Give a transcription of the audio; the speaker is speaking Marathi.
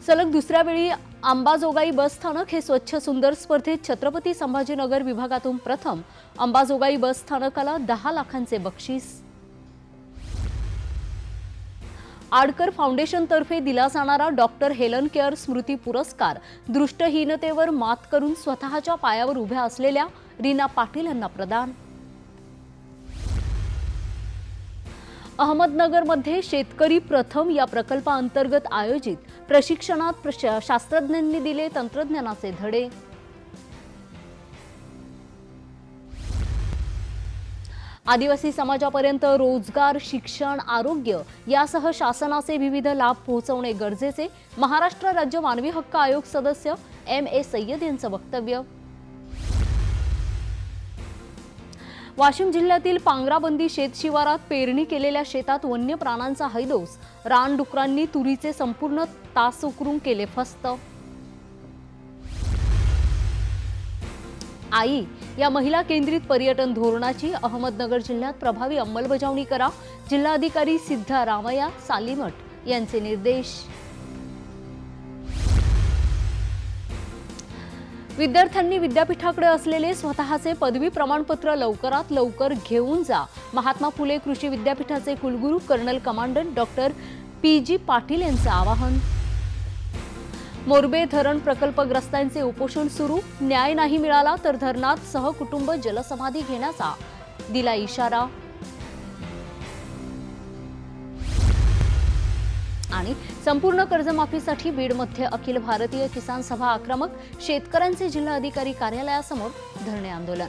सलग दुसऱ्या वेळी अंबाजोगाई बस स्थानक हे स्वच्छ सुंदर स्पर्धेत छत्रपती संभाजीनगर विभागातून प्रथम। अंबाजोगाई बस स्थानकाला 10 लाखांचे बक्षीस। आडकर फाउंडेशन तर्फे दिला जाणारा डॉक्टर हेलन केअर स्मृती पुरस्कार दृष्टहीनतेवर मात करून स्वतःच्या पायावर उभ्या असलेल्या रीना पाटील यांना प्रदान। अहमदनगरमध्ये शेतकरी प्रथम या प्रकल्पाअंतर्गत आयोजित प्रशिक्षणात शास्त्रज्ञांनी दिले तंत्रज्ञानाचे धडे। आदिवासी समाजापर्यंत रोजगार, शिक्षण, आरोग्य यासह शासनाचे विविध लाभ पोहोचवणे गरजेचे, महाराष्ट्र राज्य मानवी हक्क आयोग सदस्य M.A. सय्यद यांचं वक्तव्य। वाशिम जिल्ह्यातील पांगराबंदी शेत शिवारात पेरणी केलेल्या शेतात वन्य प्राण्यांचा हैदोस, रानडुकरांनी तुरीचे संपूर्ण तास उकरून केले फस्त। आई या महिला केंद्रित पर्यटन धोरणाची अहमदनगर जिल्ह्यात प्रभावी अंमलबजावणी करा, जिल्हाधिकारी सिद्धारामय्या सालीमठ यांचे निर्देश। विद्यार्थ्यांनी विद्यापीठाकडे असलेले स्वतःचे पदवी प्रमाणपत्र लवकरात लवकर घेऊन जा, महात्मा फुले कृषी विद्यापीठाचे कुलगुरू colonel commandant doctor P.G. Patil यांचं आवाहन। मोरबे धरण प्रकल्पग्रस्तांचे उपोषण सुरू, न्याय नाही मिळाला तर धरणात सहकुटुंब जलसमाधी घेण्याचा दिला इशारा। आणि संपूर्ण कर्जमाफीसाठी बीडमध्ये अखिल भारतीय किसान सभा आक्रमक, शेतकऱ्यांचे जिल्हाधिकारी कार्यालयासमोर धरणे आंदोलन।